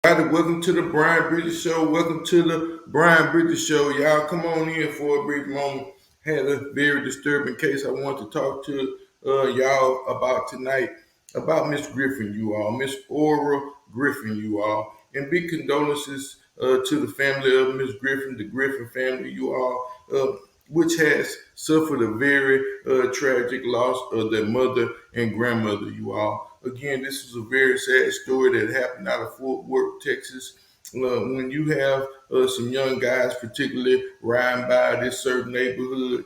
Welcome to the Brian Bridges Show. Welcome to the Brian Bridges Show. Y'all come on in for a brief moment. Had a very disturbing case I want to talk to y'all about tonight about Miss Griffin, you all. Miss Aura Griffin, you all. And big condolences to the family of Miss Griffin, the Griffin family, you all, which has suffered a very tragic loss of their mother and grandmother, you all. Again, this is a very sad story that happened out of Fort Worth, Texas. When you have some young guys, particularly riding by this certain neighborhood,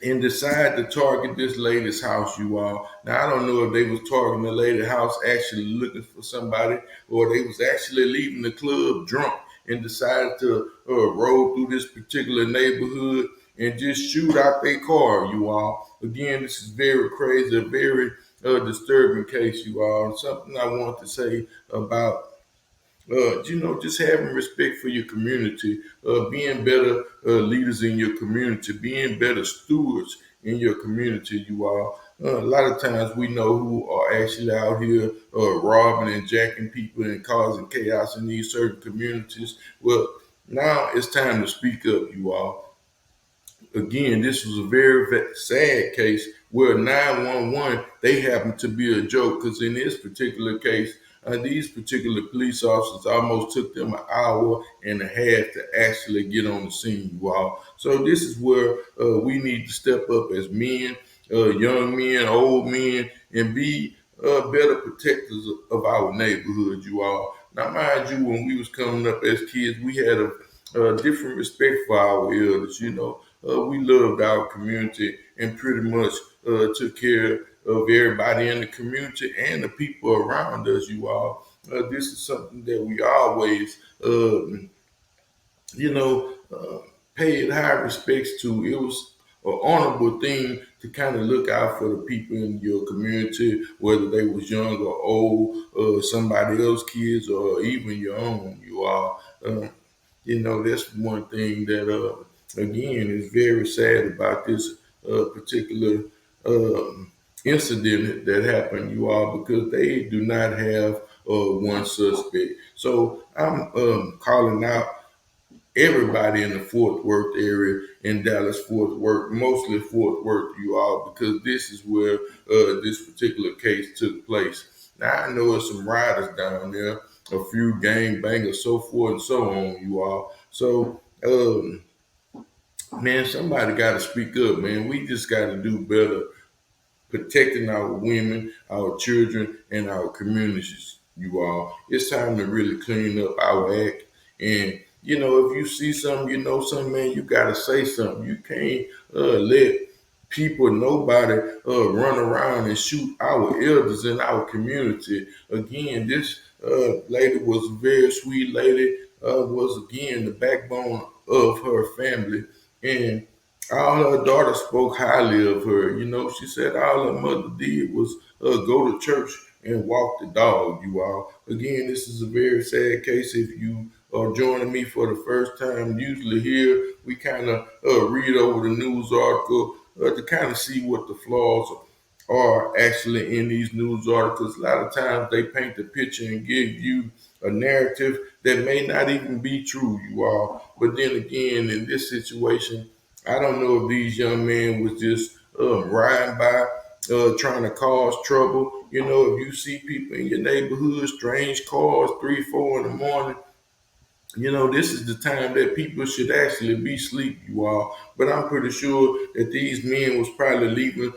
and decide to target this lady's house, you all. Now, I don't know if they was targeting the lady's house actually looking for somebody, or they was actually leaving the club drunk and decided to roll through this particular neighborhood and just shoot out their car, you all. Again, this is very crazy, a very disturbing case, you all. Something I want to say about just having respect for your community, being better leaders in your community, being better stewards in your community, you all. A lot of times we know who are actually out here robbing and jacking people and causing chaos in these certain communities. Well, now it's time to speak up, you all. Again, this was a very sad case where 911, they happened to be a joke because in this particular case, these particular police officers almost took them an hour and a half to actually get on the scene, you all. So this is where we need to step up as men, young men, old men, and be better protectors of our neighborhood, you all. Now, mind you, when we was coming up as kids, we had a different respect for our elders, you know. We loved our community and pretty much took care of everybody in the community and the people around us, you all. This is something that we always, you know, paid high respects to. It was an honorable thing to kind of look out for the people in your community, whether they was young or old, somebody else's kids, or even your own, you all. That's one thing that, again, is very sad about this particular incident that happened, you all, because they do not have one suspect. So I'm calling out everybody in the Fort Worth area, in Dallas, Fort Worth, mostly Fort Worth, you all, because this is where this particular case took place. Now, I know there's some riders down there, a few gang bangers, so forth and so on, you all. So, man, somebody got to speak up, man. We just got to do better protecting our women, our children, and our communities, you all. It's time to really clean up our act. And, if you see something, something, man, you got to say something. You can't let people, nobody, run around and shoot our elders in our community. Again, this lady was a very sweet lady, was, again, the backbone of her family. And all her daughter spoke highly of her. She said all her mother did was go to church and walk the dog, you all. Again, this is a very sad case. If you are joining me for the first time, usually here we kind of read over the news article to kind of see what the flaws are actually in these news articles. A lot of times they paint the picture and give you a narrative that may not even be true, you all. But then again, in this situation, I don't know if these young men was just riding by, trying to cause trouble. If you see people in your neighborhood, strange cars, 3, 4 in the morning, this is the time that people should actually be asleep, you all. But I'm pretty sure that these men was probably leaving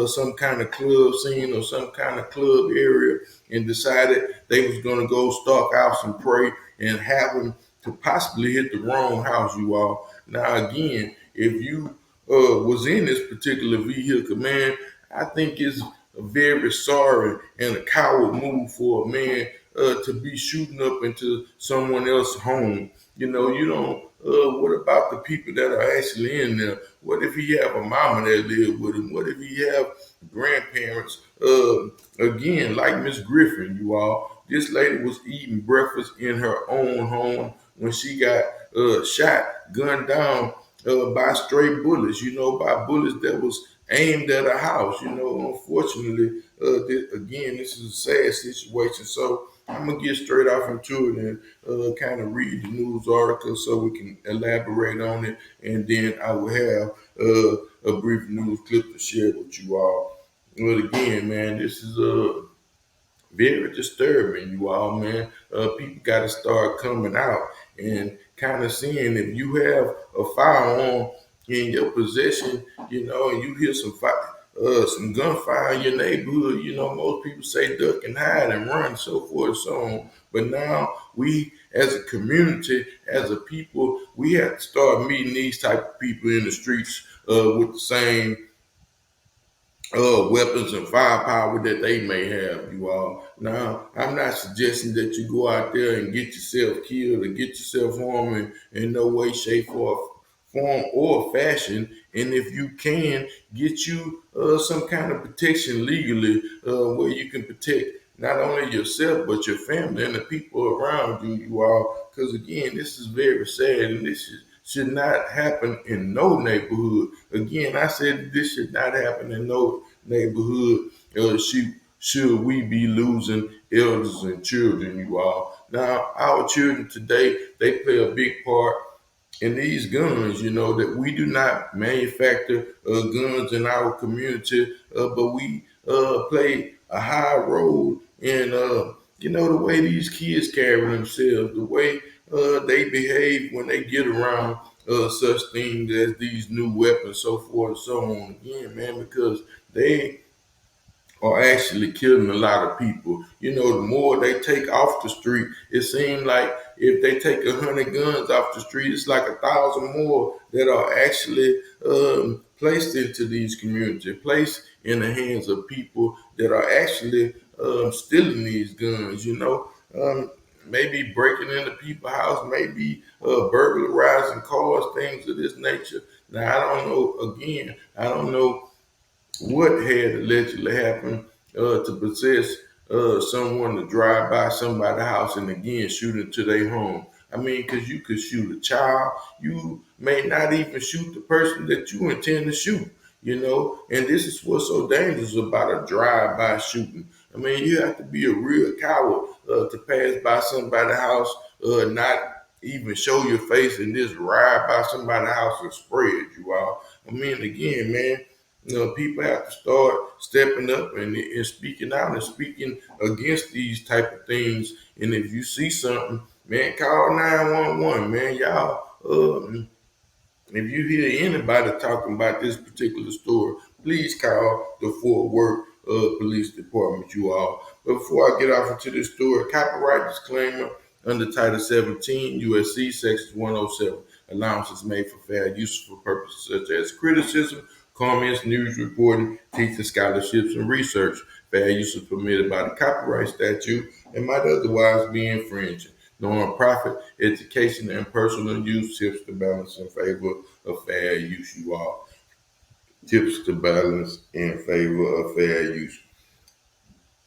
some kind of club scene or some kind of club area and decided they was going to go stalk out and pray and happen to possibly hit the wrong house, you all. Now, again, if you was in this particular vehicle, man, I think it's a very sorry and a coward move for a man to be shooting up into someone else's home. You don't. What about the people that are actually in there? What if he have a mama that live with him? What if he have grandparents? Again, like Miss Griffin, you all. This lady was eating breakfast in her own home when she got shot, gunned down by stray bullets. By bullets that was aimed at a house. Unfortunately, again, this is a sad situation. So I'm gonna get straight off into it and kind of read the news article so we can elaborate on it, and then I will have a brief news clip to share with you all. But again, man, this is very disturbing, you all, man. People got to start coming out and kind of seeing if you have a firearm in your possession, and you hear some gunfire in your neighborhood. Most people say duck and hide and run, so forth and so on. But now we, as a community, as a people, we have to start meeting these type of people in the streets with the same weapons and firepower that they may have, you all. Now, I'm not suggesting that you go out there and get yourself killed or get yourself harmed in no way, shape, or form or fashion. And if you can, get you some kind of protection legally where you can protect not only yourself but your family and the people around you, you all. Because again, this is very sad, and this should not happen in no neighborhood. Again, I said this should not happen in no neighborhood. Should we be losing elders and children, you all? Now, our children today, they play a big part in these guns, that we do not manufacture guns in our community, but we play a high role in, the way these kids carry themselves, the way they behave when they get around such things as these new weapons, so forth and so on. Again, man, because they are actually killing a lot of people. The more they take off the street, it seems like if they take 100 guns off the street, it's like 1,000 more that are actually placed into these communities, placed in the hands of people that are actually stealing these guns. Maybe breaking into people's house, maybe burglarizing cars, things of this nature. Now I don't know. Again, I don't know what had allegedly happened to possess someone to drive by somebody's house and again shoot into their home. I mean, because you could shoot a child, you may not even shoot the person that you intend to shoot, and this is what's so dangerous about a drive-by shooting. I mean, you have to be a real coward to pass by somebody's house, not even show your face and just ride by somebody's house and spread you out. I mean, again, man, people have to start stepping up and speaking out and speaking against these type of things. And if you see something, man, call 911, man. Y'all, if you hear anybody talking about this particular story, please call the Fort Worth Police Department, you all. But before I get off into this story, copyright disclaimer under Title 17 USC Section 107. Allowances made for fair use for purposes such as criticism, comments, news reporting, teaching scholarships, and research. Fair use is permitted by the copyright statute and might otherwise be infringing. Non-profit education and personal use tips to balance in favor of fair use, you all. Tips to balance in favor of fair use.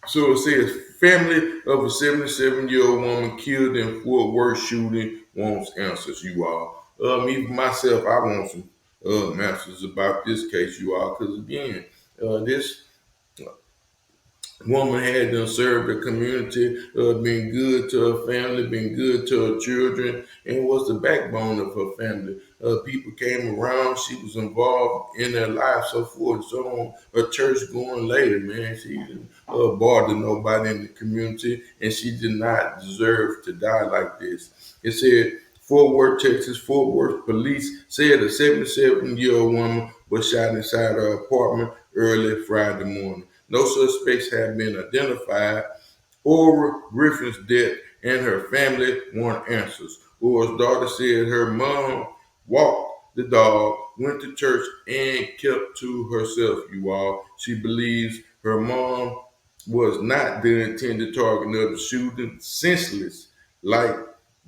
So it says, family of a 77-year-old woman killed in Fort Worth shooting wants answers, you all. Me myself, I want some answers about this case, you all, because again, this woman had done served the community, been good to her family, been good to her children, and was the backbone of her family. People came around, she was involved in their lives, so forth and so on. Her church going later, man. She didn't bother nobody in the community, and she did not deserve to die like this. It said, Fort Worth, Texas, Fort Worth police said a 77-year-old woman was shot inside her apartment early Friday morning. No suspects have been identified. Aura Griffin's death and her family want answers. Aura's daughter said her mom walked the dog, went to church, and kept to herself, you all. She believes her mom was not the intended target of the shooting. Senseless. Like,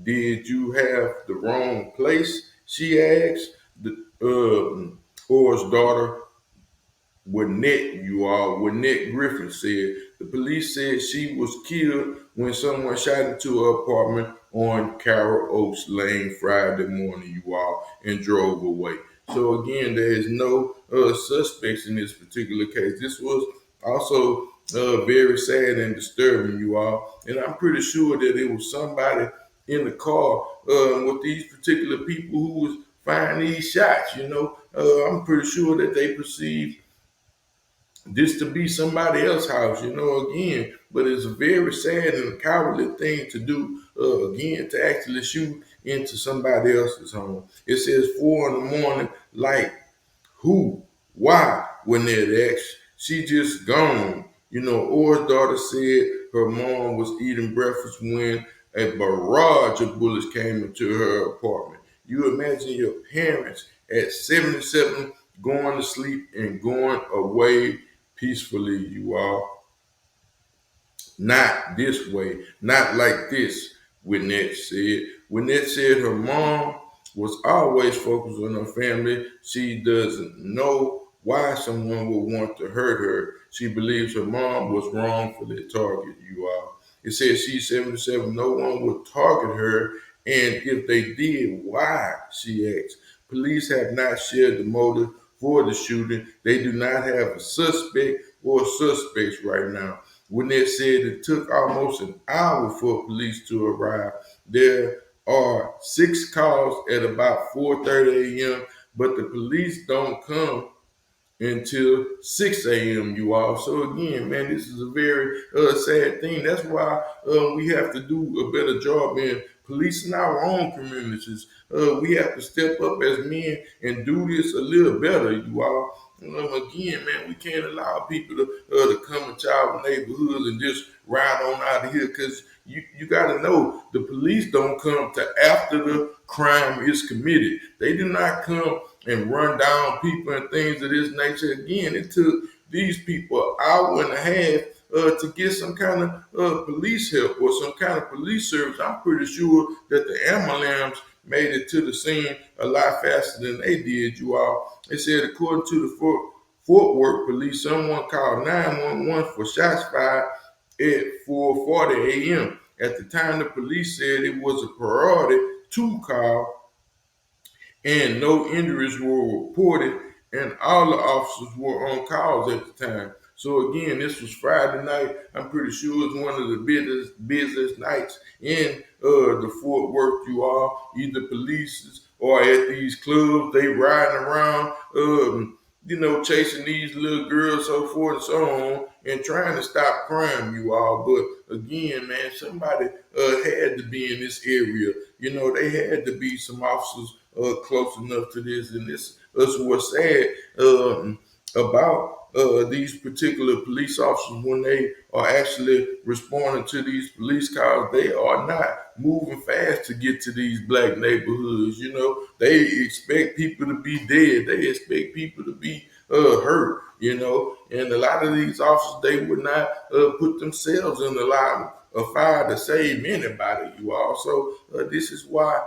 did you have the wrong place? She asked. Aura's daughter Winnette Griffin said the police said she was killed when someone shot into her apartment on Carroll Oaks Lane Friday morning, you all, and drove away. So again, there is no suspects in this particular case. This was also very sad and disturbing, you all. And I'm pretty sure that it was somebody in the car with these particular people who was firing these shots. I'm pretty sure that they perceived this to be somebody else's house, again. But it's a very sad and a cowardly thing to do, again, to actually shoot into somebody else's home. It says 4 in the morning, like who, why, when they're asked. She just gone. Orr's daughter said her mom was eating breakfast when a barrage of bullets came into her apartment. You imagine your parents at 77 going to sleep and going away peacefully, you all. Not this way, not like this, Winnett said. Winnett said her mom was always focused on her family. She doesn't know why someone would want to hurt her. She believes her mom was wrongfully targeted, you all. It says she's 77. No one would target her, and if they did, why? She asked. Police have not shared the motive for the shooting. They do not have a suspect or suspects right now. Winnett said it took almost an hour for police to arrive. There are 6 calls at about 4:30 a.m., but the police don't come until 6 a.m., you all. So again, man, this is a very sad thing. That's why we have to do a better job in policing our own communities. We have to step up as men and do this a little better, you all. Again, man, we can't allow people to come into our neighborhoods and just ride on out of here, because you got to know the police don't come to after the crime is committed. They do not come and run down people and things of this nature. Again, it took these people an hour and a half to get some kind of police help or some kind of police service. I'm pretty sure that the ambulance made it to the scene a lot faster than they did, you all. They said, according to the Fort Worth police, someone called 911 for shots fired at 4:40 a.m. At the time, the police said it was a priority to call and no injuries were reported, and all the officers were on calls at the time. So again, this was Friday night. I'm pretty sure it's one of the busiest nights in the Fort Worth. You all, either police or at these clubs, they riding around, chasing these little girls, so forth and so on, and trying to stop crime. You all, but again, man, somebody had to be in this area. They had to be some officers close enough to this, and this is what's sad about these particular police officers when they are actually responding to these police calls. They are not moving fast to get to these black neighborhoods. They expect people to be dead. They expect people to be hurt. And a lot of these officers, they would not put themselves in the line of fire to save anybody. You all. So this is why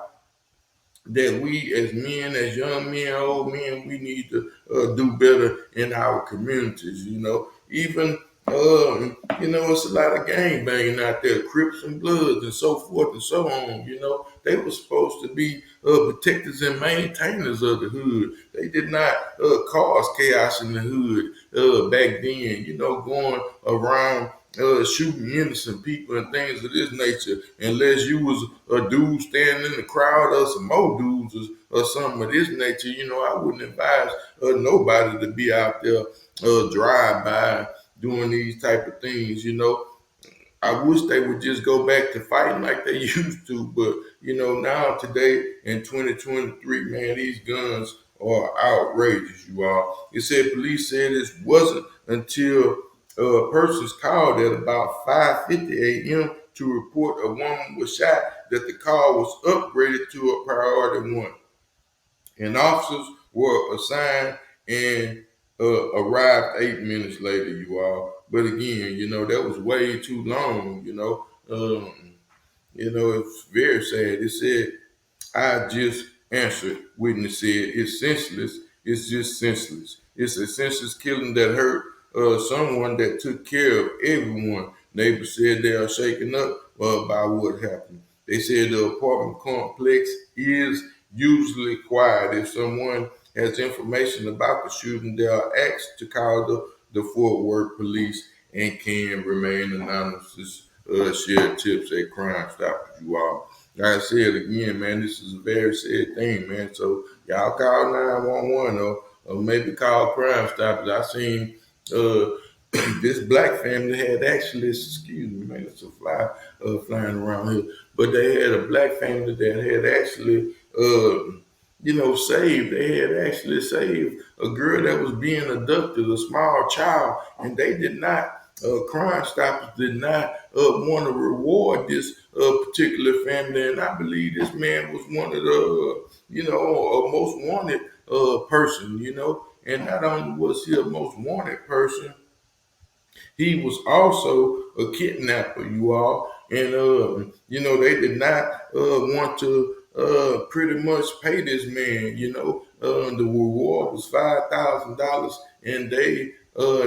that we as men, as young men, old men, we need to do better in our communities. Even it's a lot of gang banging out there, Crips and Bloods and so forth and so on. They were supposed to be protectors and maintainers of the hood. They did not cause chaos in the hood back then. Going around shooting innocent people and things of this nature, unless you was a dude standing in the crowd or some more dudes or something of this nature. I wouldn't advise nobody to be out there drive by doing these type of things. I wish they would just go back to fighting like they used to, but now today in 2023, man, these guns are outrageous, you all. It said police said this wasn't until persons called at about 5:50 a.m. to report a woman was shot that the call was upgraded to a priority one, and officers were assigned and arrived 8 minutes later, you all. But again, that was way too long. It's very sad. It said, I just answered, witness said, it's senseless. It's just senseless. It's a senseless killing that hurt someone that took care of everyone. Neighbors said they are shaken up by what happened. They said the apartment complex is usually quiet. If someone has information about the shooting, they are asked to call the Fort Worth police, and can remain anonymous. Just share tips at Crime Stoppers, you all. Like I said again, man, this is a very sad thing, man. So y'all call 911 or maybe call Crime Stoppers. I seen uh, this black family had actually, excuse me, man, it's a fly flying around here, but they had a black family that had actually, saved. They had actually saved a girl that was being abducted, a small child, and they did not. Crime Stoppers did not want to reward this particular family, and I believe this man was one of the, most wanted person, and not only was he a most wanted person, he was also a kidnapper, you all. And, they did not want to pretty much pay this man, the reward was $5,000, and they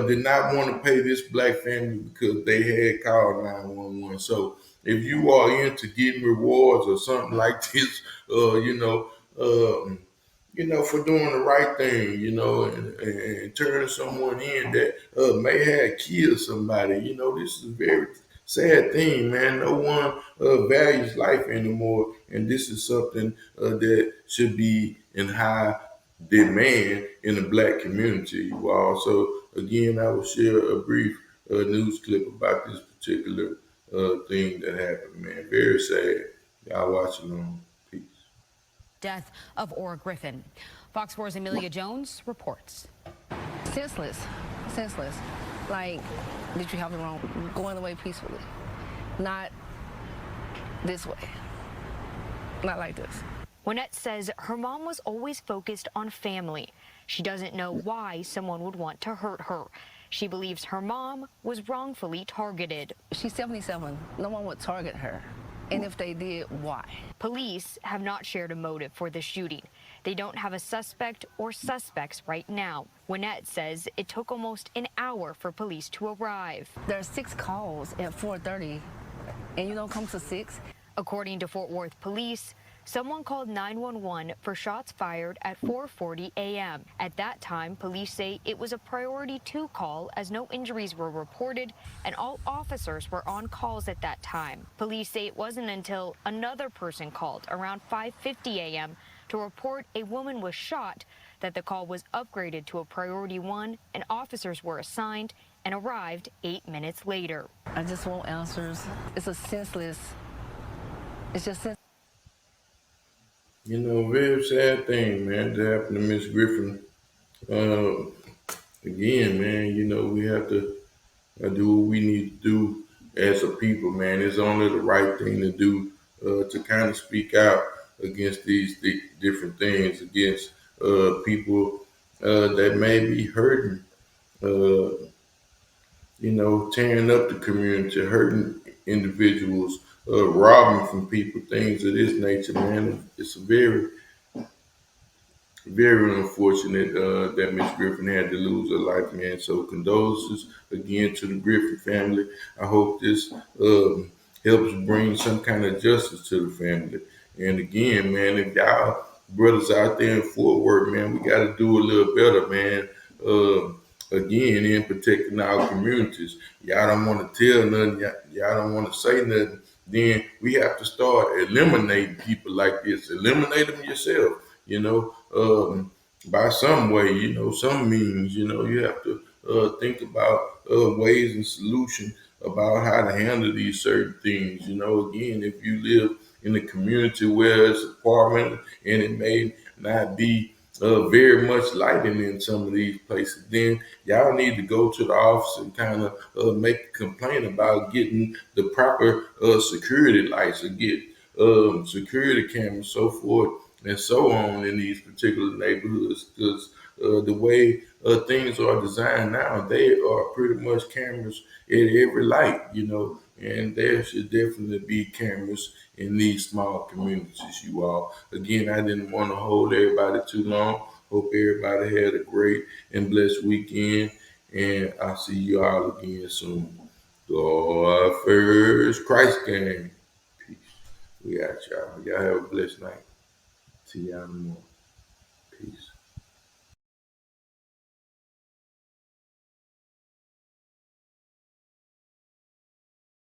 did not want to pay this black family because they had called 911. So if you are into getting rewards or something like this, for doing the right thing, and turning someone in that may have killed somebody. This is a very sad thing, man. No one values life anymore, and this is something that should be in high demand in the black community. You all. So again, I will share a brief news clip about this particular thing that happened, man. Very sad. Y'all watch along. Peace. Death of Ora Griffin. Fox 4's Amelia Jones reports. Senseless. Senseless. Like, did you have the wrong? Going away peacefully. Not this way. Not like this. Wynette says her mom was always focused on family. She doesn't know why someone would want to hurt her. She believes her mom was wrongfully targeted. She's 77. No one would target her. And if they did, why? Police have not shared a motive for the shooting. They don't have a suspect or suspects right now. Wynette says it took almost an hour for police to arrive. There are 6 calls at 4:30, and you don't come to 6? According to Fort Worth police, someone called 911 for shots fired at 4:40 a.m. At that time, police say it was a priority 2 call as no injuries were reported and all officers were on calls at that time. Police say it wasn't until another person called around 5:50 a.m. to report a woman was shot that the call was upgraded to a priority 1 and officers were assigned and arrived 8 minutes later. I just want answers. It's a senseless. It's just senseless. Very sad thing, man, that happened to Miss Griffin. Uh, Again, man, we have to do what we need to do as a people, man. It's only the right thing to do to kind of speak out against these different things, against people that may be hurting, uh, tearing up the community, hurting individuals, robbing from people, things of this nature, man. It's a very, very unfortunate that Miss Griffin had to lose her life, man. So condolences again to the Griffin family. I hope this helps bring some kind of justice to the family. And again, man, if y'all brothers out there in Fort Worth, man, we got to do a little better, man. Again, in protecting our communities. Y'all don't want to tell nothing. Y'all don't want to say nothing. Then we have to start eliminating people like this. Eliminate them yourself, by some way, some means, you have to think about ways and solutions about how to handle these certain things. Again, if you live in a community where it's apartment and it may not be very much lighting in some of these places, then y'all need to go to the office and kind of make a complaint about getting the proper security lights or get security cameras, so forth and so on in these particular neighborhoods. Because the way things are designed now, they are pretty much cameras at every light, and there should definitely be cameras in these small communities, you all. Again, I didn't want to hold everybody too long. Hope everybody had a great and blessed weekend, and I'll see you all again soon. God first, Christ gang. Peace. We got y'all. Y'all have a blessed night. See y'all in the morning. Peace.